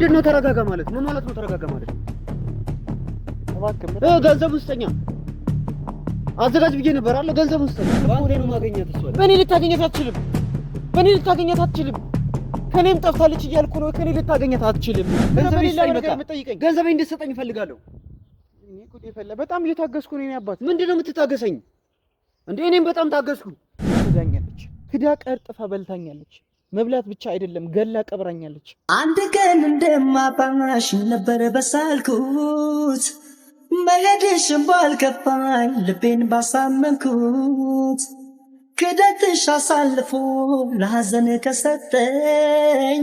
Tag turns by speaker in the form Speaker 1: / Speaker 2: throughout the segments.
Speaker 1: ምንድነው ተረጋጋ ማለት? ምን ማለት ነው ተረጋጋ ማለት? ገንዘብ ውስጠኛ አዘጋጅ ብዬ ነበር አለ። ገንዘብ ውስጠኛ ባንዴ ነው ማግኘት እሷ። በእኔ ልታገኘት አትችልም። በእኔ ልታገኘት አትችልም። ከኔም ጠፍታለች እያልኩ ነው። ከኔ ልታገኘት አትችልም። ገንዘብ ይሰጠኝ በቃ። ገንዘብ እንድትሰጠኝ እፈልጋለሁ። እኔ ጉድ ይፈላ። በጣም እየታገስኩ ነው። እኔ አባት ምንድነው የምትታገሰኝ እንዴ? እኔም በጣም ታገስኩ። ትዳኛለች። ክዳ ቀርጥፋ በልታኛለች። መብላት ብቻ አይደለም ገላ ቀብራኛለች።
Speaker 2: አንድ ቀን እንደማባሽ ነበር በሳልኩት መሄድሽም ባልከፋኝ ልቤን ባሳመንኩት ክደትሽ አሳልፎ ለሐዘን ከሰጠኝ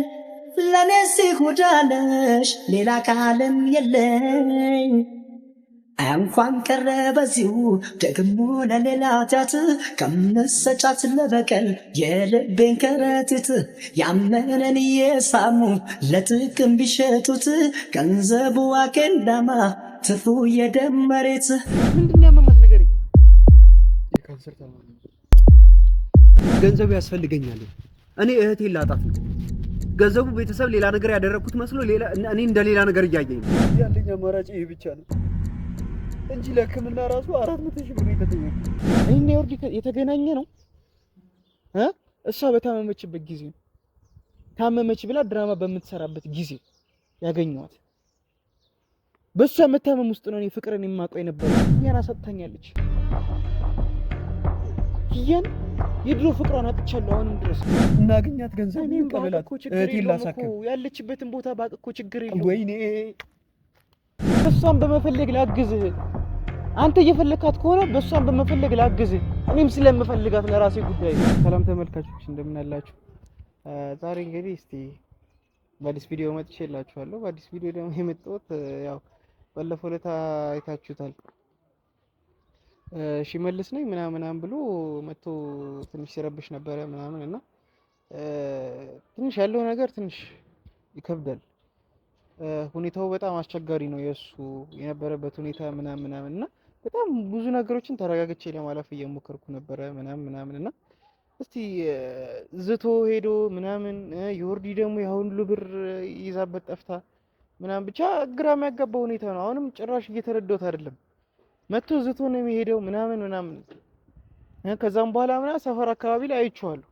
Speaker 2: ለኔ ሲሁዳለሽ ሌላ ካለም የለኝ እንኳን ቀረ በዚሁ ደግሞ ለሌላ ጃት ከምሰጫት ለበቀል የልቤን ከረጢት ያመነን እየሳሙ ለጥቅም ቢሸጡት ገንዘቡ አኬንዳማ ትፉ የደም መሬት።
Speaker 1: ምንድን ያመማት ነገር? የካንሰር ታማሚ። ገንዘቡ ያስፈልገኛል። እኔ እህቴን ላጣት ነው። ገንዘቡ ቤተሰብ ሌላ ነገር ያደረኩት መስሎ እኔ እንደ ሌላ ነገር እያየኝ ነው። ያለኝ አማራጭ ይሄ ብቻ ነው እንጂ ለሕክምና ራሱ 400,000 ብር የተጠየቀ። እኔ ወርዲ የተገናኘ ነው እሷ በታመመችበት ጊዜ ታመመች ብላ ድራማ በምትሰራበት ጊዜ ያገኘዋት። በሷ መታመም ውስጥ ነው እኔ ፍቅርን የማውቀው ነበር። ያን ሰጥታኛለች። ያን የድሮ ፍቅሯን አጥቻለሁ። አሁንም ድረስ እናገኛት ገንዘብ እንቀበላት። እህቴን ላሳክም ያለችበትን ቦታ ባቅኮ ችግር የለውም። ወይኔ እሷን በመፈለግ ላግዝህ። አንተ እየፈለካት ከሆነ በእሷን በመፈለግ ላግዝህ። እኔም ስለምፈልጋት ለራሴ ጉዳይ። ሰላም ተመልካቾች እንደምን አላችሁ? ዛሬ እንግዲህ እስቲ በአዲስ ቪዲዮ መጥቼላችኋለሁ። በአዲስ ቪዲዮ ደግሞ የመጣሁት ያው ባለፈው ዕለት አይታችሁታል። ሽመልስ ነኝ ምናምን ብሎ መጥቶ ትንሽ ሲረብሽ ነበረ ምናምን እና ትንሽ ያለው ነገር ትንሽ ይከብዳል። ሁኔታው በጣም አስቸጋሪ ነው የእሱ የነበረበት ሁኔታ ምናምን እና በጣም ብዙ ነገሮችን ተረጋግቼ ለማለፍ እየሞከርኩ ነበረ ምናምን እና እስቲ ዝቶ ሄዶ ምናምን የወርዲ ደግሞ ያሁን ሁሉ ብር ይዛበት ጠፍታ ምናምን ብቻ ግራ የሚያጋባ ሁኔታ ነው። አሁንም ጭራሽ እየተረዳሁት አይደለም። መጥቶ ዝቶ ነው የሚሄደው ምናምን ከዛም በኋላ ምናምን ሰፈር አካባቢ ላይ አይቼዋለሁ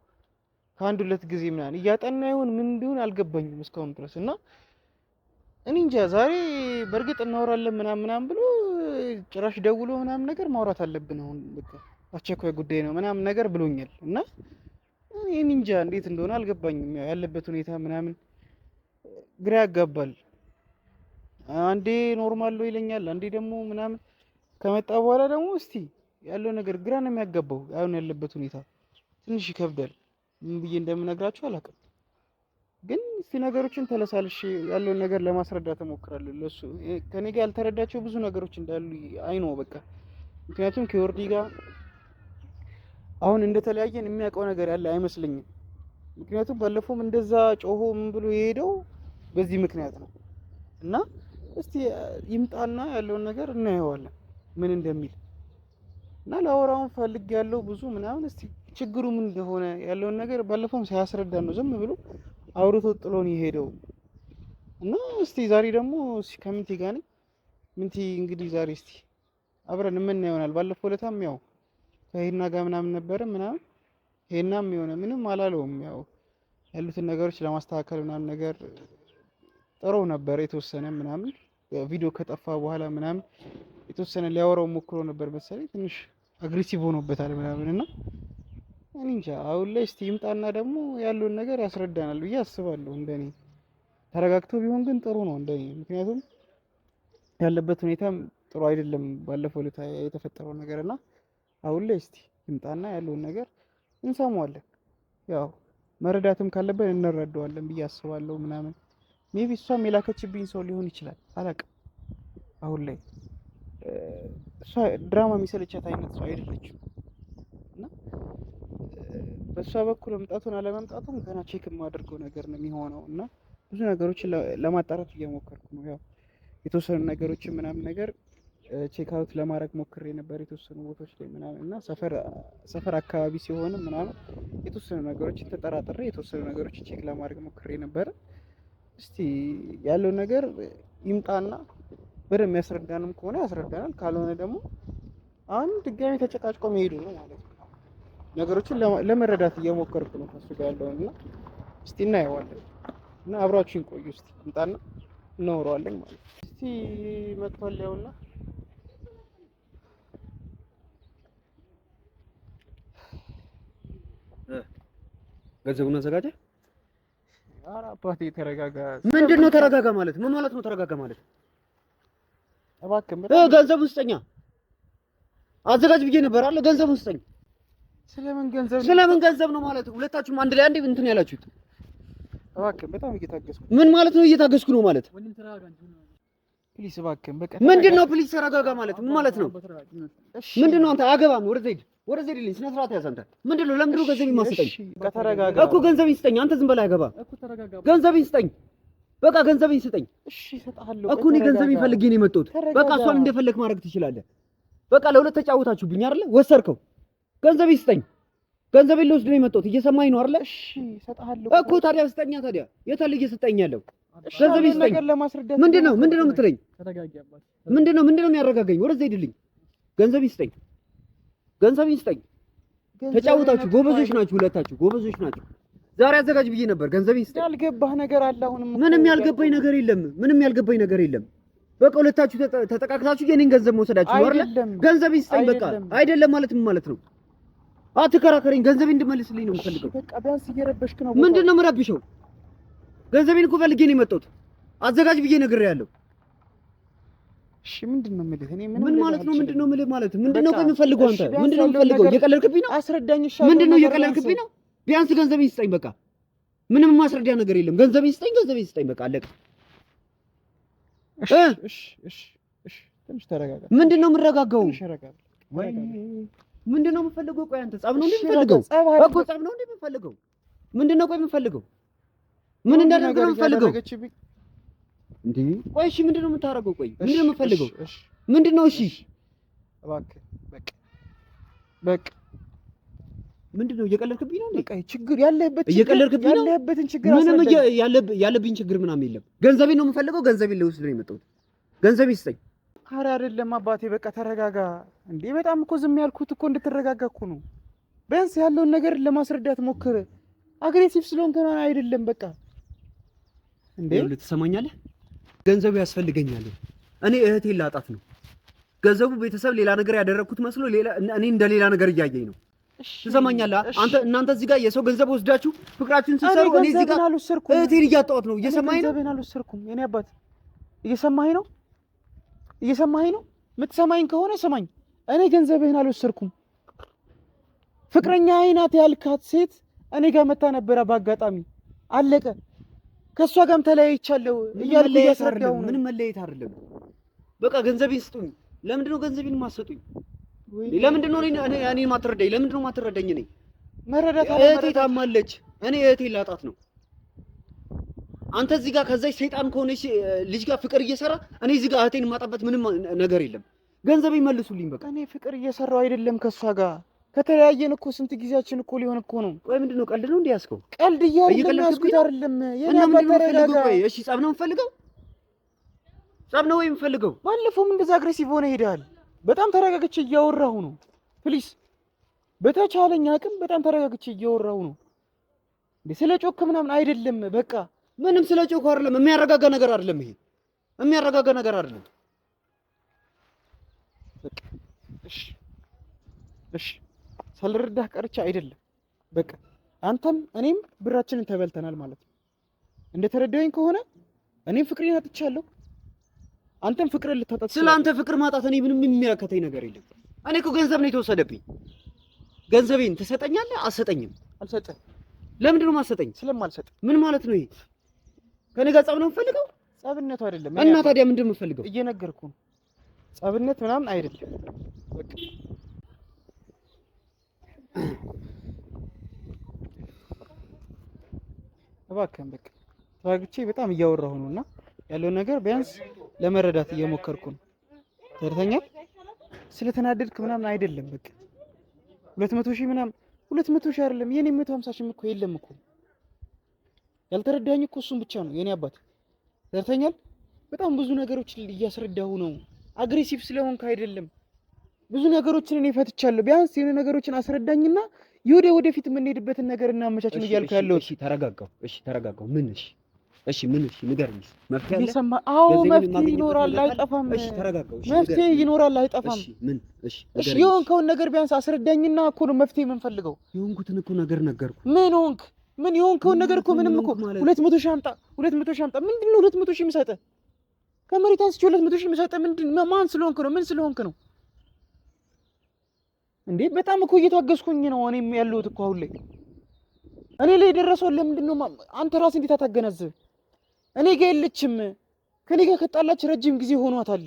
Speaker 1: ከአንድ ሁለት ጊዜ ምናምን እያጠና ይሁን ምን እንደሆነ አልገባኝም እስካሁን ድረስ እና እኔ እንጃ። ዛሬ በእርግጥ እናወራለን ምናምን ብሎ ጭራሽ ደውሎ ምናምን ነገር ማውራት አለብን አሁን በቃ አስቸኳይ ጉዳይ ነው ምናምን ነገር ብሎኛል እና እኔ እንጃ እንዴት እንደሆነ አልገባኝም። ያለበት ሁኔታ ምናምን ግራ ያጋባል። አንዴ ኖርማል ነው ይለኛል፣ አንዴ ደግሞ ምናምን ከመጣ በኋላ ደግሞ እስቲ ያለው ነገር ግራ ነው የሚያጋባው። አሁን ያለበት ሁኔታ ትንሽ ይከብዳል። ምን ብዬ እንደምነግራችሁ አላውቅም። ግን እስቲ ነገሮችን ተለሳልሽ ያለውን ነገር ለማስረዳት እሞክራለሁ። ለሱ ከኔ ጋር ያልተረዳቸው ብዙ ነገሮች እንዳሉ አይኖ በቃ ምክንያቱም ከወርዲ ጋር አሁን እንደተለያየን የሚያውቀው ነገር ያለ አይመስልኝም። ምክንያቱም ባለፈውም እንደዛ ጮሆ ምን ብሎ የሄደው በዚህ ምክንያት ነው እና እስቲ ይምጣና ያለውን ነገር እናየዋለን ምን እንደሚል እና ላወራውን ፈልግ ያለው ብዙ ምናምን እስቲ ችግሩ ምን እንደሆነ ያለውን ነገር ባለፈውም ሳያስረዳ ነው ዝም ብሎ አውርቶ ጥሎን የሄደው እና እስቲ ዛሬ ደግሞ ከምንቲ ጋር ነኝ። ምንቲ እንግዲህ ዛሬ እስቲ አብረን ምን ይሆናል። ባለፈው ለታም ያው ከሄና ጋር ምናምን ነበረ ምናምን ሄናም የሆነ ምንም አላለውም። ያው ያሉትን ነገሮች ለማስተካከል ምናምን ነገር ጥሩ ነበር የተወሰነ ምናምን ቪዲዮ ከጠፋ በኋላ ምናምን የተወሰነ ሊያወራው ሞክሮ ነበር መሰለኝ። ትንሽ አግሬሲቭ ሆኖበታል ምናምን እና እኔ እንጃ። አሁን ላይ እስቲ ይምጣና ደግሞ ያለውን ነገር ያስረዳናል ብዬ አስባለሁ። እንደኔ ተረጋግቶ ቢሆን ግን ጥሩ ነው እንደኔ። ምክንያቱም ያለበት ሁኔታም ጥሩ አይደለም ባለፈው ዕለት የተፈጠረው ነገር እና አሁን ላይ እስቲ ይምጣና ያለውን ነገር እንሰማዋለን። ያው መረዳትም ካለበት እንረዳዋለን ብዬ አስባለሁ ምናምን ሜቢ እሷም የላከችብኝ ሰው ሊሆን ይችላል አላውቅም። አሁን ላይ እሷ ድራማ የሚሰለቻት አይነት ሰው አይደለችም እና በእሷ በኩል መምጣቱን አለመምጣቱን ገና ቼክ የማደርገው ነገር ነው የሚሆነው እና ብዙ ነገሮችን ለማጣራት እየሞከርኩ ነው። ያው የተወሰኑ ነገሮችን ምናምን ነገር ቼክ አውት ለማድረግ ሞክሬ ነበር የተወሰኑ ቦታዎች ላይ ምናምን እና ሰፈር አካባቢ ሲሆንም ምናምን የተወሰኑ ነገሮችን ተጠራጥሬ የተወሰኑ ነገሮችን ቼክ ለማድረግ ሞክሬ ነበር። እስቲ ያለው ነገር ይምጣና በደንብ የሚያስረዳንም ከሆነ ያስረዳናል። ካልሆነ ደግሞ አሁን ድጋሚ ተጨቃጭቆ መሄዱ ነው ማለት ነው። ነገሮችን ለመረዳት እየሞከርኩ ነው ከሱ ጋር ያለውን እና እስቲ እናየዋለን እና አብራችሁን ቆዩ። እስቲ ይምጣና እናወራዋለን ማለት ነው። እስቲ መጥቷል ያውና
Speaker 3: ገንዘቡን አዘጋጀ።
Speaker 1: ኧረ አባቴ ተረጋጋ።
Speaker 3: ምንድነው ተረጋጋ ማለት? ምን ማለት ነው ተረጋጋ ማለት?
Speaker 1: እባክህ
Speaker 3: ገንዘቡን ስጠኛ። አዘጋጅ ብዬ ነበር አለ። ገንዘቡን ስጠኝ። ስለምን ገንዘብ ነው ማለት? ሁለታችሁም አንድ ላይ አንዴ እንትን ያላችሁት።
Speaker 1: እባክህ በጣም እየታገስኩ።
Speaker 3: ምን ማለት ነው እየታገስኩ ነው ማለት?
Speaker 1: ፕሊስ እባክህ በቃ
Speaker 3: ምንድነው ፕሊስ ተረጋጋ ማለት? ምን ማለት ነው? ምንድነው አንተ አገባም ወደዚህ ሂድልኝ። ስነ ስርዓት ያዝ አንተ። ምንድነው ለምንድነው ገንዘብ የማስጠኝ?
Speaker 1: ተረጋጋ
Speaker 3: እኮ ገንዘብ ይስጠኝ። አንተ ዝም በላይ አገባ ገንዘብ ይስጠኝ። በቃ ገንዘብ ይስጠኝ።
Speaker 1: እሺ እሰጥሃለሁ
Speaker 3: እኮ እኔ ገንዘብ ይፈልጌ ነው የመጣሁት። በቃ እሷን እንደፈለክ ማድረግ ትችላለህ። በቃ ለሁለት ተጫወታችሁብኝ አይደለ? ወሰድከው። ገንዘብ ይስጠኝ። ገንዘብ ልወስድ ነው የመጣሁት። እየሰማኝ ነው አይደለ?
Speaker 1: እሺ እሰጥሃለሁ
Speaker 3: እኮ። ታዲያ ስጠኛ። ታዲያ የት አለ እየሰጠኝ ያለው? ገንዘብ ይስጠኝ።
Speaker 1: ለማስረዳት
Speaker 3: ምንድነው የምትለኝ? ምንድነው የሚያረጋጋኝ? ወደዛ ሂድልኝ። ገንዘብ ይስጠኝ። ገንዘብ ይስጠኝ። ተጫወታችሁ። ጎበዞች ናችሁ ሁለታችሁ፣ ጎበዞች ናችሁ። ዛሬ አዘጋጅ ብዬ ነበር። ገንዘብ ይስጠኝ።
Speaker 1: ያልገባህ ነገር አለ አሁንም?
Speaker 3: ምንም ያልገባኝ ነገር የለም። ምንም ያልገባኝ ነገር የለም። በቃ ሁለታችሁ ተጠቃቅታችሁ የኔን ገንዘብ መውሰዳችሁ ነው አይደል? ገንዘብ ይስጠኝ። በቃ አይደለም ማለት ምን ማለት ነው? አትከራከረኝ። ገንዘብ እንድመልስልኝ ነው የምፈልገው።
Speaker 1: በቃ ቢያንስ እየረበሽክ ነው።
Speaker 3: ምንድነው የምረብሸው? ገንዘቤን እኮ ፈልጌ ነው የመጣሁት። አዘጋጅ ብዬ ነግሬያለሁ።
Speaker 1: እሺ ምንድነው የምልህ? እኔ
Speaker 3: ምን ማለት ነው? ምንድነው የምልህ ማለት ምንድነው? ቆይ የምፈልገው አንተ ምንድነው የምፈልገው? እየቀለድክብኝ ነው?
Speaker 1: አስረዳኝ።
Speaker 3: ምንድነው እየቀለድክብኝ ነው? ቢያንስ ገንዘብ ይስጠኝ። በቃ ምንም ማስረዳያ ነገር የለም። ገንዘብ ይስጠኝ። ገንዘብ ይስጠኝ። በቃ አለቀ።
Speaker 1: እሺ ትንሽ ተረጋጋ።
Speaker 3: ምንድነው የምረጋጋው?
Speaker 1: ወይ
Speaker 3: ምንድነው የምፈልገው? ቆይ አንተ ጸብ ነው እንዴ የምፈልገው? እኮ ጸብ ነው እንዴ የምፈልገው? ምንድነው ቆይ የምፈልገው? ምን እንዳደረገ ነው የምፈልገው እንዴ? ቆይ እሺ ምንድነው የምታረገው? ቆይ ምንድነው የምፈልገው? ምንድነው? እሺ
Speaker 1: እባክህ በቃ ምንድነው? እየቀለድክብኝ ነው እንዴ? በቃ ችግር ያለህበትን ችግር
Speaker 3: ምንም ያለብኝ ችግር ምናምን የለም። ገንዘቤን ነው የምፈልገው። ገንዘቤን ልወስድ ነው የመጣሁት። ገንዘብ ይስጠኝ።
Speaker 1: ኧረ አይደለም አባቴ በቃ ተረጋጋ። እንዴ በጣም እኮ ዝም ያልኩት እኮ እንድትረጋጋ እኮ ነው። ቢያንስ ያለውን ነገር ለማስረዳት ሞክር። አግሬሲቭ ስለሆንክ አይደለም በቃ እንዴ
Speaker 3: ልትሰማኛለህ? ገንዘቡ ያስፈልገኛል። እኔ እህቴን ላጣት ነው። ገንዘቡ ቤተሰብ ሌላ ነገር ያደረኩት መስሎ እኔ እንደ ሌላ ነገር እያየኝ ነው። ትሰማኛለህ? እናንተ እዚህ ጋር የሰው ገንዘብ ወስዳችሁ ፍቅራችሁን ስትሰሩ እኔ እዚህ ጋር እህቴን እያጣኋት ነው። እየሰማኸኝ ነው?
Speaker 1: ገንዘቤን አልወሰድኩም። የኔ አባት እየሰማኸኝ ነው? የምትሰማኝ ከሆነ ስማኝ። እኔ ገንዘብህን አልወሰድኩም። ፍቅረኛ አይናት ያልካት ሴት እኔ ጋር መታ ነበረ በአጋጣሚ አለቀ። ከሷ ጋርም ተለያይቻለሁ እያልኩ እያስረዳሁ ነው።
Speaker 3: ምንም መለያየት አይደለም። በቃ ገንዘቤን ስጡኝ። ለምንድን ነው ገንዘቤን ማሰጡኝ? ለምንድን ነው እኔ ማትረዳኝ? ለምንድን ነው ማትረዳኝ? እኔ
Speaker 1: መረዳት
Speaker 3: እህቴ ታማለች። እኔ እህቴን ላጣት ነው። አንተ እዚህ ጋር ከዛች ሰይጣን ከሆነች ልጅ ጋር ፍቅር እየሰራ እኔ እዚህ ጋር እህቴን የማጣበት ምንም ነገር የለም። ገንዘቤን መልሱልኝ በቃ።
Speaker 1: እኔ ፍቅር እየሰራው አይደለም ከሷ ጋር ከተለያየን እኮ ስንት ጊዜያችን እኮ ሊሆን እኮ ነው።
Speaker 3: ቆይ ምንድን ነው? ቀልድ ነው እንዴ ያዝከው?
Speaker 1: ቀልድ እያደረግን ያዝኩት አይደለም። የኔ አባት ተረጋጋ።
Speaker 3: ቆይ እሺ ጸብ ነው የምፈልገው? ጸብ ነው ወይ የምፈልገው?
Speaker 1: ባለፈውም እንደዛ አግሬሲቭ ሆነ ሄዳል። በጣም ተረጋግቼ እያወራሁ ነው። ፕሊስ በተቻለኝ አቅም በጣም ተረጋግቼ እያወራሁ ነው። እንዴ ስለ ጮክ ምናምን አይደለም። በቃ
Speaker 3: ምንም ስለ ጮክ አይደለም። የሚያረጋጋ ነገር አይደለም። ይሄ የሚያረጋጋ ነገር አይደለም።
Speaker 1: በቃ እሺ ሳልረዳህ ቀርቼ አይደለም። በቃ አንተም እኔም ብራችንን ተበልተናል ማለት ነው። እንደተረዳኸኝ ከሆነ እኔም ፍቅሬን አጥቻለሁ፣ አንተም ፍቅርን ልታጣ።
Speaker 3: ስለ አንተ ፍቅር ማጣት እኔ ምንም የሚመለከተኝ ነገር የለም። እኔ እኮ ገንዘብ ነው የተወሰደብኝ። ገንዘቤን ትሰጠኛለህ? አትሰጠኝም?
Speaker 1: አልሰጠህም።
Speaker 3: ለምንድን ነው የማትሰጠኝ?
Speaker 1: ስለማልሰጥ።
Speaker 3: ምን ማለት ነው ይሄ? ከኔ ጋር ጸብ ነው የምፈልገው?
Speaker 1: ጸብነቱ አይደለም።
Speaker 3: እና ታዲያ ምንድን ነው የምፈልገው?
Speaker 1: እየነገርኩህ ነው። ጸብነት ምናምን አይደለም። በቃ እባክህን በቃ ተረጋግቼ በጣም እያወራሁ ነውና ያለው ነገር ቢያንስ ለመረዳት እየሞከርኩ ነው። ተረተኛል። ስለተናደድክ ምናምን አይደለም። በቃ 200,000 ምናምን 200,000 አይደለም የኔ 150,000 እኮ የለም እኮ። ያልተረዳኝ እኮ እሱን ብቻ ነው የኔ አባት። ዘርተኛል። በጣም ብዙ ነገሮችን እያስረዳሁ ነው። አግሬሲቭ ስለሆንክ አይደለም። ብዙ ነገሮችን እኔ ፈትቻለሁ። ቢያንስ የሆነ ነገሮችን አስረዳኝና ወደፊት የምንሄድበትን ነገር እናመቻችን እያልኩ ያለው።
Speaker 3: እሺ ተረጋጋው። እሺ ተረጋጋው። ምን እሺ ምን ንገረኝ። መፍትሄ አለ?
Speaker 1: አዎ መፍትሄ ይኖራል፣ አይጠፋም።
Speaker 3: እሺ ተረጋጋው።
Speaker 1: መፍትሄ ይኖራል፣ አይጠፋም። እሺ የሆንከውን ነገር ቢያንስ አስረዳኝና እኮ ነው መፍትሄ የምንፈልገው።
Speaker 3: የሆንኩትን እኮ ነገር ነገርኩ።
Speaker 1: ምን ሆንክ? ምን የሆንከውን ነገር እኮ ምንም እኮ 200 ሺህ አምጣ፣ 200 ሺህ አምጣ። ምንድን ነው 200 ሺህ የምሰጠህ? ከመሬት አንስቼ 200 ሺህ የምሰጠህ ምንድን ማን ስለሆንክ ነው? ምን ስለሆንክ ነው እንዴ? በጣም እኮ እየታገስኩኝ ነው እኔም ያለሁት እኮ አሁን ላይ። እኔ ላይ የደረሰው ለምንድን ነው? አንተ ራስህ እንዴት አታገናዝብ? እኔ ጋር የለችም። ከኔ ጋር ከጣላች ረጅም ጊዜ ሆኗታል።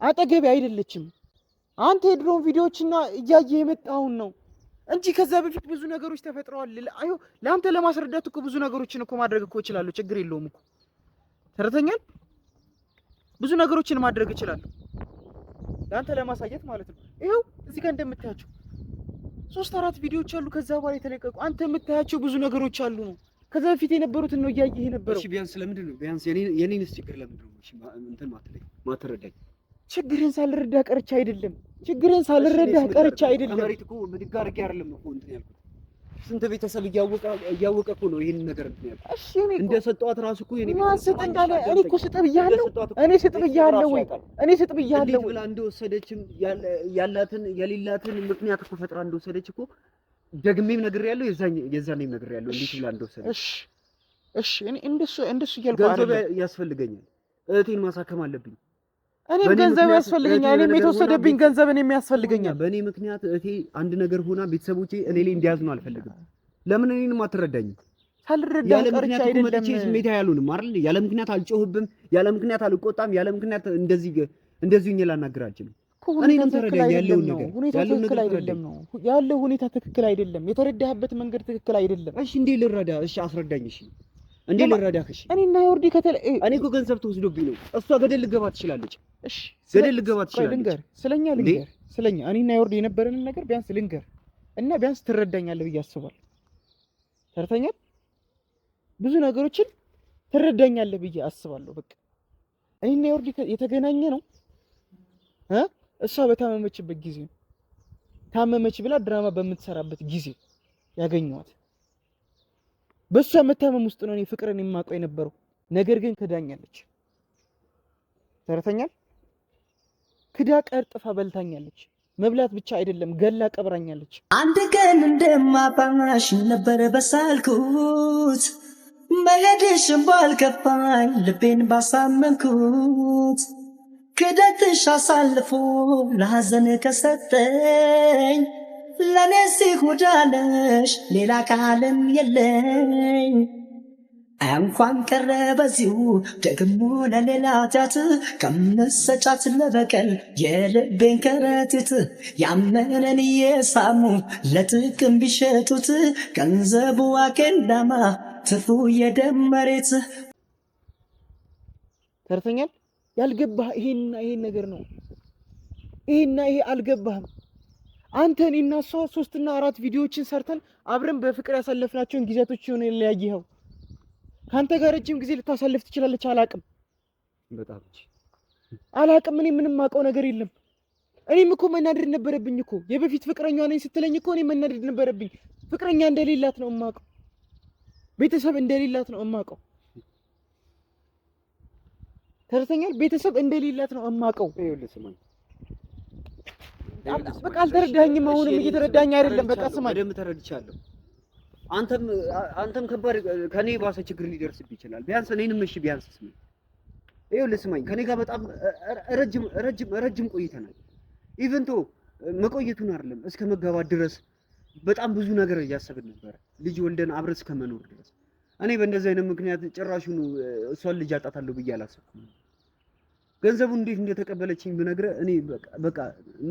Speaker 1: አጠገቤ አይደለችም። አንተ የድሮን ቪዲዮዎችና እያየህ የመጣውን ነው እንጂ ከዛ በፊት ብዙ ነገሮች ተፈጥረዋል። አዩ ለአንተ ለማስረዳት እኮ ብዙ ነገሮችን እኮ ማድረግ እኮ እችላለሁ። ችግር የለውም እኮ ተረተኛል። ብዙ ነገሮችን ማድረግ እችላለሁ ለአንተ ለማሳየት ማለት ነው። ይኸው እዚህ ጋር እንደምታያቸው 3-4 ቪዲዮዎች አሉ ከዛ በኋላ የተለቀቁ። አንተ የምታያቸው ብዙ ነገሮች አሉ ነው። ከዛ በፊት የነበሩትን ነው እያየህ የነበረው።
Speaker 3: እሺ ቢያንስ ለምንድን ነው ቢያንስ የኔንስ ችግር ለምንድን ነው እሺ እንትን ማትረዳኝ?
Speaker 1: ችግርህን ሳልረዳ ቀርቻ አይደለም። ችግርህን ሳልረዳ ቀርቻ አይደለም።
Speaker 3: መሬት እኮ ብድግ አድርጌ አይደለም እኮ እንትን ያልኩት። ስንት ቤተሰብ እያወቀ እኮ ነው ይሄን ነገር እንትን ያልኩት። እሺ እንደሰጠኋት ራሱ እኮ የኔ
Speaker 1: ማን ስጥ እንዳለ እኔ እኮ ስጥ ብያለሁ። እኔ ስጥ ብያለሁ ወይ? እኔ ስጥ ብያለሁ
Speaker 3: ብላ እንደወሰደችም ያላትን የሌላትን ምክንያት እኮ ፈጥራ እንደወሰደች እኮ ደግሜም ነግሬያለሁ። የዛኔም ነግሬያለሁ እንዴት ብላ እንደወሰደች።
Speaker 1: እሺ እኔ እንደሱ እያልኩ አይደለም።
Speaker 3: ገንዘብ ያስፈልገኛል። እህቴን ማሳከም አለብኝ።
Speaker 1: እኔም ገንዘብ ያስፈልገኛል። እኔም የተወሰደብኝ ገንዘብ እኔም ያስፈልገኛል።
Speaker 3: በእኔ ምክንያት እህቴ አንድ ነገር ሆና ቤተሰቦቼ እኔ ላይ እንዲያዝኑ አልፈልግም። ለምን እኔንም አትረዳኝም?
Speaker 1: ሳልረዳ ቀርቻ አይደለም።
Speaker 3: ስሜት አያሉንም አይደል? ያለ ምክንያት አልጮህብም፣ ያለ ምክንያት አልቆጣም፣ ያለ ምክንያት እንደዚህ እኔ ላናግር አልችልም። እኔንም ተረዳኝ። ያለው ነገር
Speaker 1: ትክክል አይደለም ነው ያለው ሁኔታ ትክክል አይደለም። የተረዳህበት መንገድ ትክክል አይደለም።
Speaker 3: እሺ እንዴ ልረዳ? እሺ አስረዳኝ። እሺ እንዴ ልረዳህ? እሺ
Speaker 1: እኔና ዮርዲ
Speaker 3: እኔ እኮ ገንዘብ ተወስዶብኝ ነው። እሷ ገደል ልገባ ትችላለች።
Speaker 1: እሺ
Speaker 3: ገደል ልገባ ትችላለች።
Speaker 1: ልንገር ስለኛ እኔና ዮርዲ የነበረንን ነገር ቢያንስ ልንገር እና ቢያንስ ትረዳኛለህ ብዬ አስባለሁ። ተረተኛል ብዙ ነገሮችን ትረዳኛለህ ብዬ አስባለሁ። በቃ እኔና ዮርዲ የተገናኘ ነው እሷ በታመመችበት ጊዜ ነው። ታመመች ብላ ድራማ በምትሰራበት ጊዜ ያገኘኋት። በሷ መታመም ውስጥ ነው እኔ ፍቅርን የማውቀው የነበረው። ነገር ግን ክዳኛለች። ተረተኛል ክዳ ቀርጥፋ በልታኛለች። መብላት ብቻ አይደለም ገላ ቀብራኛለች።
Speaker 2: አንድ ቀን እንደማባሽ ነበር በሳልኩት መሄድሽን ባልከፋኝ ልቤን ባሳመንኩት ክደትሽ አሳልፎ ለሐዘን ከሰጠኝ ለኔ ሲሁዳነሽ ሌላ ካለም የለኝ። እንኳን ቀረ በዚሁ ደግሞ ለሌላ ጃት ከምሰጫት ለበቀል የልቤን ከረጢት ያመነን የሳሙ ለጥቅም ቢሸጡት ገንዘቡ አኬንዳማ ትፉ የደም መሬት።
Speaker 1: ተርተኛል ያልገባህ ይሄን ነገር ነው። ይሄና ይሄ አልገባህም። አንተ እኔና እሷ 3 እና 4 ቪዲዮዎችን ሰርተን አብረን በፍቅር ያሳለፍናቸውን ጊዜያቶች ሆነ ለያየኸው። ካንተ ጋር ረጅም ጊዜ ልታሳልፍ ትችላለች።
Speaker 3: በጣም
Speaker 1: አላቅም። እኔ ምንም ማውቀው ነገር የለም። እኔም እኮ መናደድ ነበረብኝ እኮ የበፊት ፍቅረኛዋ ነኝ ስትለኝ እኮ እኔ መናደድ ነበረብኝ። ፍቅረኛ እንደሌላት ነው የማውቀው። ቤተሰብ እንደሌላት ነው የማውቀው። ተረተኛል ቤተሰብ እንደሌላት ነው የማውቀው።
Speaker 3: ይኸውልህ ስማኝ፣
Speaker 1: በቃ አልተረዳኸኝም። አሁንም እየተረዳኸኝ አይደለም። በቃ ስማኝ፣
Speaker 3: በደምብ ተረድቻለሁ። አንተም ከባድ ከኔ ባሰ ችግር ሊደርስብህ ይችላል። ቢያንስ እኔንም እሺ ቢያንስ ስማኝ። ይኸውልህ ስማኝ፣ ከኔ ጋር በጣም ረጅም ቆይተናል። ኢቨንቶ መቆየቱን አይደለም እስከ መጋባት ድረስ በጣም ብዙ ነገር እያሰብን ነበር። ልጅ ወልደን አብረን እስከ መኖር ድረስ እኔ በእንደዚህ አይነት ምክንያት ጭራሹኑ እሷን ልጅ አጣታለሁ ብዬ አላሰብኩም። ገንዘቡን እንዴት እንደተቀበለችኝ ብነግርህ እኔ በቃ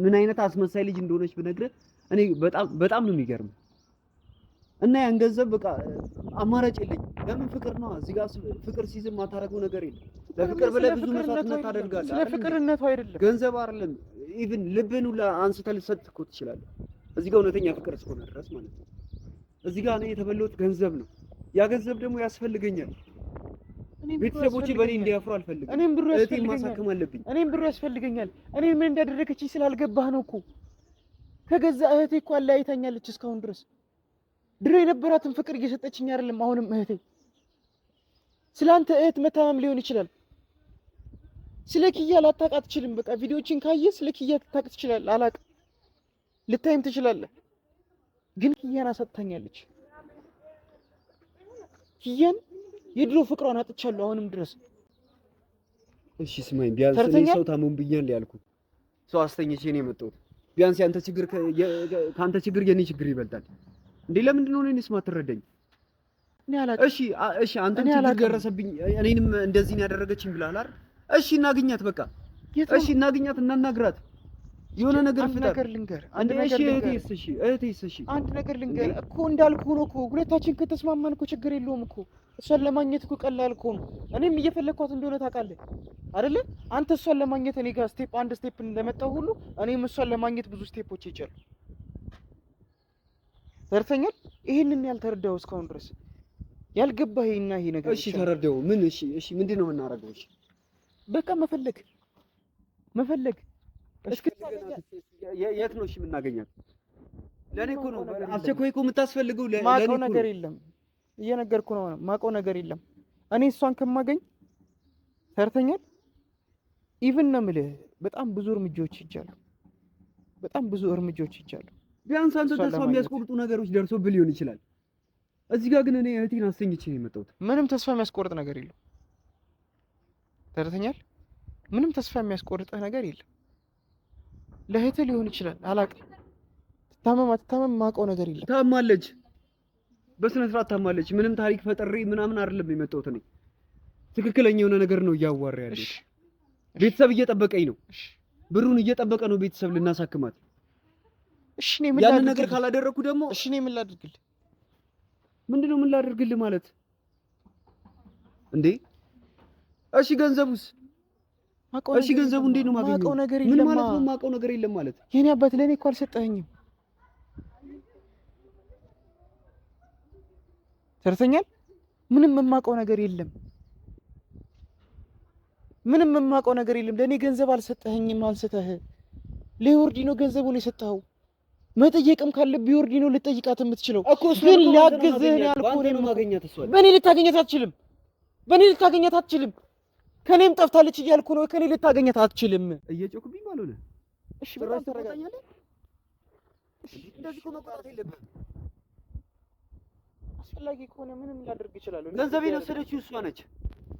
Speaker 3: ምን አይነት አስመሳይ ልጅ እንደሆነች ብነግርህ እኔ በጣም ነው የሚገርም። እና ያን ገንዘብ በቃ አማራጭ የለኝም። ለምን ፍቅር ነው እዚህ ጋር ፍቅር ሲዝም ማታረገው ነገር የለም። ለፍቅር ብለህ ብዙ መስዋዕትነት ታደርጋለህ።
Speaker 1: ስለ ፍቅርነቱ አይደለም
Speaker 3: ገንዘብ አይደለም። ኢቭን ልብህን ሁላ አንስተህ ልትሰጥ እኮ ትችላለህ። እዚህ ጋር እውነተኛ ፍቅር እስከሆነ ድረስ ማለት ነው። እዚህ ጋር እኔ የተበላሁት ገንዘብ ነው። ያ ገንዘብ ደግሞ ያስፈልገኛል። ቤተሰቦቼ በእኔ እንዲያፍሩ አልፈልግም።
Speaker 1: እኔም ብሩ
Speaker 3: እህቴን ማሳከም አለብኝ።
Speaker 1: እኔም ብሩ ያስፈልገኛል። እኔ ምን እንዳደረገችኝ ስላልገባህ ነው እኮ። ከገዛ እህቴ እኮ አለያይታኛለች እስካሁን ድረስ። ድሮ የነበራትን ፍቅር እየሰጠችኝ አይደለም አሁንም እህቴ። ስላንተ እህት መታመም ሊሆን ይችላል። ስለ ኪያ ላታውቅ አትችልም። በቃ ቪዲዮዎችን ካየህ ስለ ኪያ ልታውቅ ትችላለህ። አላውቅም፣ ልታይም ትችላለህ። ግን ኪያን አሳጥታኛለች። ኪያን የድሮ ፍቅሯን አጥቻለሁ አሁንም ድረስ።
Speaker 3: እሺ ስማኝ፣ ቢያንስ እኔ ሰው ታመምብኛል ያልኩት ሰው አስተኝቼ ነው የመጣሁት። ቢያንስ ያንተ ችግር ከአንተ ችግር የኔ ችግር ይበልጣል እንዴ? ለምንድን ነው እኔንስ ማትረዳኝ? እሺ አንተም ችግር ደረሰብኝ እኔንም እንደዚህ ነው ያደረገችኝ ብለሃል አይደል? እሺ እናግኛት፣ በቃ እሺ እናግኛት፣ እናናግራት፣ የሆነ ነገር ፍጠር። አንድ ነገር ልንገር
Speaker 1: እኮ እንዳልኩህ ነው እኮ። ሁለታችን ከተስማማን እኮ ችግር የለውም እኮ። እሷን ለማግኘት እኮ ቀላል እኮ ነው። እኔም እየፈለግኳት እንደሆነ ታውቃለህ አይደለ? አንተ እሷን ለማግኘት እኔ ጋር አንድ ስቴፕ እንደመጣው ሁሉ እኔም እሷን ለማግኘት ብዙ ስቴፖች ይቻሉ። ተርተኛል። ይሄንን ያልተረዳኸው እስካሁን ድረስ ያልገባህ ይሄና ይሄ ነገር።
Speaker 3: እሺ ተረዳው። ምን? እሺ ምንድን ነው የምናደርገው? እሺ በቃ
Speaker 1: መፈለግ
Speaker 3: የት ነው እሺ የምናገኛት? ለኔ እኮ ነው አስቸኳይ እኮ የምታስፈልገው።
Speaker 1: ማውቀው ነገር የለም፣ እየነገርኩህ ነው። ማውቀው ነገር የለም። እኔ እሷን ከማገኝ ተርተኛል። ኢቭን ነው የምልህ በጣም ብዙ እርምጃዎች ይቻሉ። ቢያንስ አንተ
Speaker 3: ተስፋ የሚያስቆርጡ ነገሮች ደርሶብህ ሊሆን ይችላል። እዚህ ጋር ግን እኔ እህቴን አስተኝቼ ነው የመጣሁት።
Speaker 1: ምንም ተስፋ የሚያስቆርጥ ነገር የለም። ተርተኛል። ምንም ተስፋ የሚያስቆርጥህ ነገር የለም። ለእህትህ ሊሆን ይችላል፣ አላውቅም። ትታመም ማውቀው ነገር የለም።
Speaker 3: ታማለች፣ በስነ ስርዓት ታማለች። ምንም ታሪክ ፈጥሬ ምናምን አይደለም የመጣሁት እኔ። ትክክለኛ የሆነ ነገር ነው እያዋራ ያለው። ቤተሰብ እየጠበቀኝ ነው፣ ብሩን እየጠበቀ ነው ቤተሰብ ልናሳክማት።
Speaker 1: እሺ እኔ ምን
Speaker 3: ያን ነገር ካላደረኩ ደግሞ
Speaker 1: እሺ እኔ ምን ላድርግልህ?
Speaker 3: ምንድነው ምን ላድርግልህ ማለት እንዴ? እሺ ገንዘቡስ? እሺ ገንዘቡ እንዴት ነው ማገኘው? ምን ማለት ነው ማውቀው ነገር የለም ማለት?
Speaker 1: የኔ አባት ለኔ እኮ አልሰጠኸኝም። ተርተኛል። ምንም የማውቀው ነገር የለም። ለኔ ገንዘብ አልሰጠኸኝም። አንስተህ ለዮርዲ ነው ገንዘቡን የሰጠኸው። መጠየቅም ካለብህ ዮርዲ ነው ልጠይቃት የምትችለው። ግን ላግዝህ ያልኩህ ነው ማገኛት። እሷን በእኔ ልታገኛት አትችልም። ከኔም ጠፍታለች እያልኩ ነው። ከኔ ልታገኛት አትችልም።
Speaker 3: እየጮክብኝ ባልሆነ
Speaker 1: እሺ በጣም ተረጋጋለህ።
Speaker 3: እንደዚህ እኮ መቆጣት የለብህም።
Speaker 1: አስፈላጊ ከሆነ ምንም ላደርግ እችላለሁ።
Speaker 3: ገንዘቤን የወሰደችው እሷ ነች።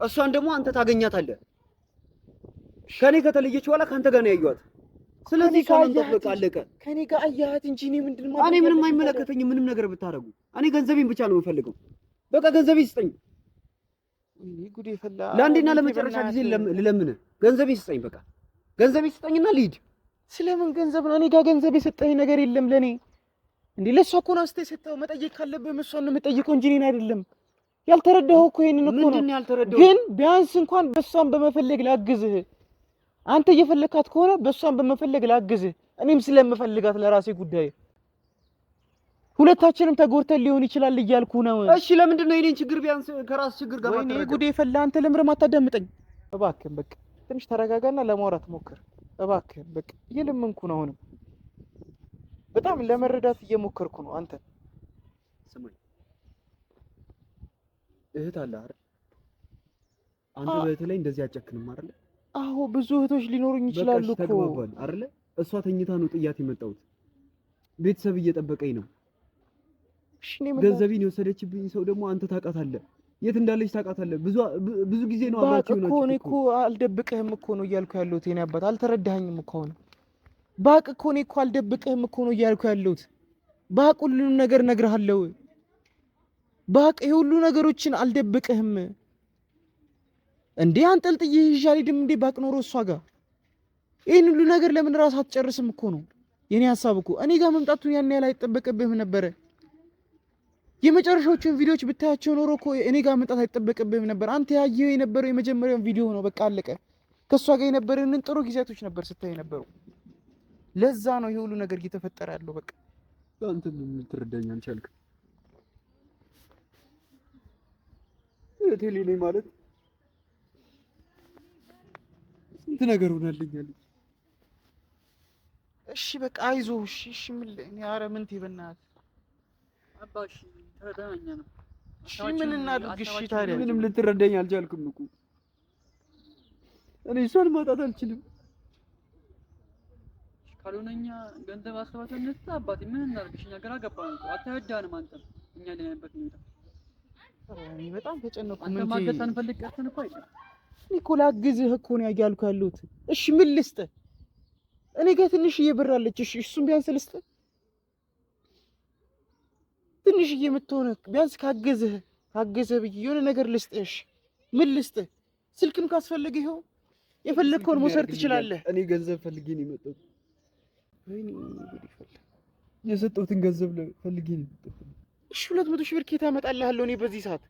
Speaker 3: እሷን ደግሞ አንተ ታገኛታለህ። ከኔ ከተለየች በኋላ ከአንተ ጋር ነው ያየኋት። ስለዚህ እሷን ጠብቅ፣ አለቀ።
Speaker 1: ከኔ ጋር አያት እንጂ እኔ ምንድን ማለት
Speaker 3: እኔ ምንም አይመለከተኝም። ምንም ነገር ብታረጉ እኔ ገንዘቤን ብቻ ነው የምፈልገው። በቃ ገንዘቤን ስጠኝ።
Speaker 1: ጉዴ ፈላ።
Speaker 3: ለአንዴና ለመጨረሻ ጊዜ ልለምንህ፣ ገንዘቤን ስጠኝ። በቃ ገንዘቤን ስጠኝና ልሂድ።
Speaker 1: ስለምን ገንዘብ ነው? እኔ ጋር ገንዘብ የሰጠኝ ነገር የለም ለኔ። እንዴ ለሷ እኮ ነው አስተያየት የሰጠው። መጠየቅ ካለብህ እሷን ነው የምጠይቀው እንጂ እኔን አይደለም። ያልተረዳኸው እኮ ይሄንን እኮ ነው።
Speaker 3: ምንድን ነው ያልተረዳኸው?
Speaker 1: ግን ቢያንስ እንኳን በሷን በመፈለግ ላግዝህ። አንተ እየፈለካት ከሆነ በሷን በመፈለግ ላግዝህ። እኔም ስለምፈልጋት ለራሴ ጉዳይ። ሁለታችንም ተጎድተን ሊሆን ይችላል እያልኩ ነው።
Speaker 3: እሺ ለምንድን ነው የኔን ችግር ቢያንስ ከራስ ችግር ጋር ማታረጋው?
Speaker 1: ወይኔ ጉዴ ፈላ። አንተ ለምንድን አታዳምጠኝ? እባክህን በቃ ትንሽ ተረጋጋና ለማውራት ሞክር እባክህን። በቃ እየለመንኩ ነው። አሁንም በጣም ለመረዳት እየሞከርኩ ነው። አንተ
Speaker 3: ስማኝ፣ እህት አለ አይደል? አንተ በእህትህ ላይ እንደዚህ አጨክንም አይደል?
Speaker 1: አዎ ብዙ እህቶች ሊኖሩኝ ይችላሉ እኮ
Speaker 3: አይደል? እሷ ተኝታ ነው ጥያት የመጣሁት። ቤተሰብ እየጠበቀኝ ነው። ገንዘቤን የወሰደችብኝ ሰው ደግሞ አንተ ታውቃታለህ። የት እንዳለች ታውቃታለህ። ብዙ ጊዜ ነው አብራችሁ ነው
Speaker 1: እኮ። እኔ እኮ አልደብቅህም እኮ ነው እያልኩ ያለሁት። የኔ አባት አልተረዳኸኝም እኮ ነው። ባቅ እኮ እኔ እኮ አልደብቅህም እኮ ነው እያልኩ ያለሁት። ባቅ ሁሉንም ነገር እነግርሃለሁ። ባቅ የሁሉ ነገሮችን አልደብቅህም። እንዴ አንጠልጥዬ ይዤ አልሄድም እንዴ? ባቅ ኖሮ እሷ ጋር ይሄን ሁሉ ነገር ለምን ራስህ አትጨርስም እኮ ነው የኔ ሐሳብ እኮ። እኔ ጋር መምጣቱን ያን ያህል አይጠበቅብህም ነበረ። የመጨረሻዎቹን ቪዲዮዎች ብታያቸው ኖሮ እኮ እኔ ጋር መምጣት አይጠበቅብህም ነበር። አንተ ያየኸው የነበረው የመጀመሪያውን ቪዲዮ ነው። በቃ አለቀ። ከእሷ ጋር የነበረንን ጥሩ ጊዜያቶች ነበር ስታይ ነበሩ። ለዛ ነው ይሄ ሁሉ ነገር እየተፈጠረ ያለው። በቃ
Speaker 3: አንተ ምን ልትረዳኝ አልቻልክም? እቴሌ ነኝ ማለት ስንት ነገር ሆናልኛል።
Speaker 1: እሺ በቃ አይዞህ። እሺ ምን ኧረ ምንቴ በእናትህ
Speaker 4: አባሽ ተረዳኛ ነው።
Speaker 1: እሺ ምን እናድርግ? እሺ ታዲያ
Speaker 3: ምንም ልትረዳኝ አልቻልክም እኮ። እኔ እሷን ማጣት አልችልም።
Speaker 4: ካልሆነኛ ገንዘብ አሰባሰብ እንስጥ አባቴ ምን እናድርግሽ? እኛ ግራ ገባን እኮ አትረዳንም። አንተም እኛ ያለንበት ሁኔታ
Speaker 1: እኔ በጣም ተጨነቅኩ።
Speaker 4: አንተ ማገዝ አንፈልግ ቀርተን እኮ አይደል።
Speaker 1: እኔ እኮ ላግዝህ እኮ ነው ያልኩ ያለሁት። እሺ ምን ልስጥህ? እኔ ጋር ትንሽዬ ብር አለች። እሺ እሱም ቢያንስ ልስጥህ? ትንሽዬ የምትሆነ ቢያንስ ካገዝህ ብዬ የሆነ ነገር ልስጥህ። እሺ ምን ልስጥህ? ስልክም ካስፈለገ ይኸው የፈለግከውን መውሰድ ትችላለህ።
Speaker 3: እኔ ገንዘብ ፈልጌ ነው የመጣሁት። የሰጠሁትን ገንዘብ ፈልጌ ነው የመጣሁት።
Speaker 1: እሺ 200 ሺህ ብር ኬታ አመጣልሃለሁ እኔ በዚህ ሰዓት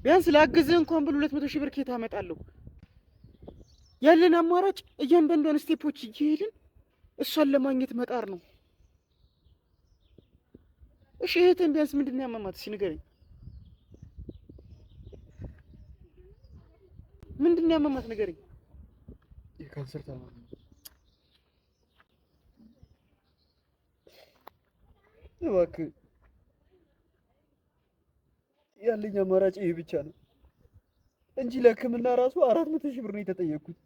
Speaker 1: ቢያንስ ላግዝህ እንኳን ብሎ 200 ሺህ ብር ኬታ አመጣለሁ። ያለን አማራጭ እያንዳንዷን ስቴፖች እየሄድን እሷን ለማግኘት መጣር ነው። እሺ እህትህን ቢያንስ ምንድን ነው ያመማት? እስኪ ንገረኝ። ምንድን ነው ያመማት? ንገረኝ።
Speaker 3: የካንሰር ታማሚ እባክህ። ያለኝ አማራጭ ይሄ ብቻ ነው እንጂ ለሕክምና ራሱ 400 ሺህ ብር ነው የተጠየቅኩት።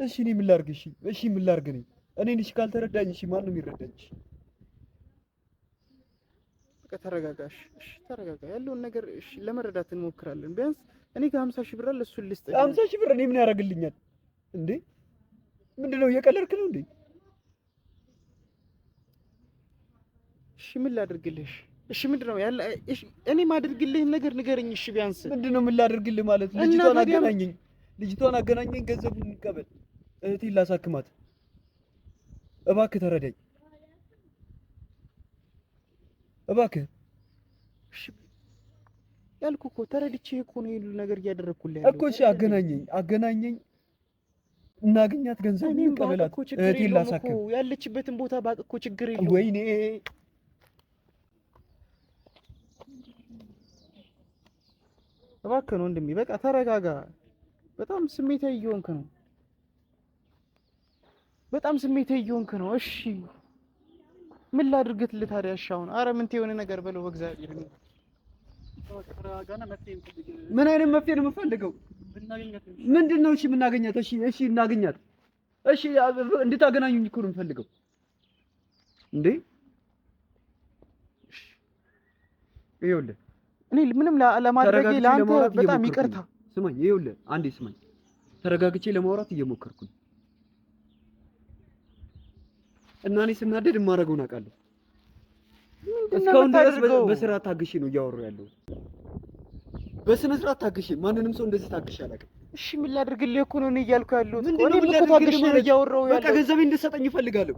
Speaker 3: እሺ እኔ ምን ላድርግ? እሺ ምን ላድርግ? እኔን እሺ ካልተረዳኝ እሺ ማን ነው የሚረዳኝ?
Speaker 1: በቃ ተረጋጋሽ። እሺ ተረጋጋ። ያለውን ነገር እሺ ለመረዳት እንሞክራለን። ቢያንስ እኔ ጋር 50 ሺህ ብር አለ፣ እሱን ልስጥህ።
Speaker 3: 50 ሺህ ብር እኔ ምን ያደርግልኛል እንዴ? ምንድነው እየቀለድክ ነው እንዴ? እሺ ምን ላድርግልሽ? እሺ ምንድነው ያለ? እሺ እኔ ማድርግልህን ነገር ንገረኝ። እሺ ቢያንስ ምንድነው ምን ላድርግልህ ማለት? ልጅቷን አገናኘኝ፣ ገንዘቡን እንቀበል፣ እህቴን ላሳክማት። እባክህ ተረዳኝ፣ እባክህ።
Speaker 1: እሺ ያልኩህ እኮ ተረድቼ እኮ ነው ይሄን ነገር እያደረኩልህ
Speaker 3: እኮ። እሺ አገናኘኝ፣ እናገኛት፣ ገንዘቡን እንቀበላት፣ እህቴን ላሳክም።
Speaker 1: ያለችበትን ቦታ ባቅ እኮ ችግር የለውም።
Speaker 3: ወይኔ
Speaker 1: እባክህ ነው ወንድሜ፣ በቃ ተረጋጋ። በጣም ስሜታዊ እየሆንክ ነው። እሺ ምን ላድርግልህ ታዲያ? እሺ አሁን ኧረ ምን የሆነ ነገር በለው በእግዚአብሔር።
Speaker 3: ምን አይነት መፍትሄ ነው የምፈልገው? ምንድን ነው? እሺ የምናገኛት? እሺ እናገኛት። እሺ እንድታገናኙኝ እኮ ነው የምፈልገው እንዴ። ይኸውልህ
Speaker 1: እኔ ምንም ለማድረጌ ለአንተ በጣም ይቅርታ።
Speaker 3: ስማኝ፣ ይኸውልህ አንዴ ስማኝ። ተረጋግቼ ለማውራት እየሞከርኩ ነው እና እኔ ስናደድ የማደርገውን አውቃለሁ። እስካሁን ድረስ በስርዓት ታግሼ ነው እያወራሁ ያለሁት። በስነ ስርዓት ታግሼ፣ ማንንም ሰው እንደዚህ ታግሼ አላውቅም።
Speaker 1: እሺ ምን ላድርግልህ እኮ ነው እኔ እያልኩ ያለሁት። እኔ እኮ ታግሼ ነው እያወራሁ ያለሁት።
Speaker 3: በቃ ገንዘቤን እንድትሰጠኝ እፈልጋለሁ።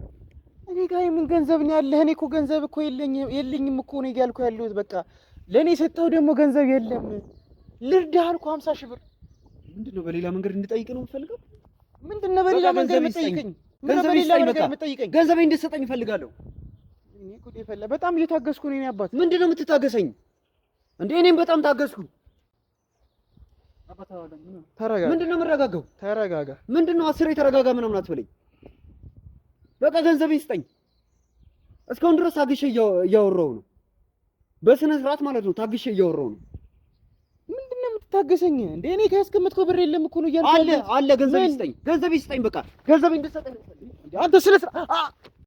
Speaker 1: እኔ ጋር የምን ገንዘብ ነው ያለህ? እኔ እኮ ገንዘብ እኮ የለኝም እኮ ነው እያልኩ ያለሁት። በቃ ለእኔ የሰጠው ደግሞ ገንዘብ የለም። ልርዳህ አልኩህ 50 ሺህ ብር።
Speaker 3: ምንድነው በሌላ መንገድ እንድጠይቅ ነው የምፈልገው?
Speaker 1: ምንድነው በሌላ መንገድ የምጠይቀኝ?
Speaker 3: ገንዘቤን እንድትሰጠኝ እፈልጋለሁ።
Speaker 1: እኔ እኮ ይፈላ በጣም እየታገስኩ ነው። እኔ አባት
Speaker 3: ምንድነው የምትታገሰኝ እንዴ? እኔም በጣም ታገስኩ።
Speaker 1: ተረጋጋ።
Speaker 3: ምንድነው የምረጋጋው?
Speaker 1: ተረጋጋ።
Speaker 3: ምንድነው 10 የተረጋጋ ምናምን አትበለኝ። በቃ ገንዘቤን ስጠኝ። እስካሁን ድረስ ታግሼ እያወራሁ ነው። በስነ ስርዓት ማለት ነው። ታግሼ እያወራሁ ነው።
Speaker 1: ምንድነው የምትታገሰኝ እንዴ? እኔ ካስቀመጥከው ብር የለም እኮ ነው እያልኩ
Speaker 3: አለ። ገንዘቤን ስጠኝ። በቃ ገንዘቤን እንድትሰጠኝ።
Speaker 1: አንተ ስነ ስርዓት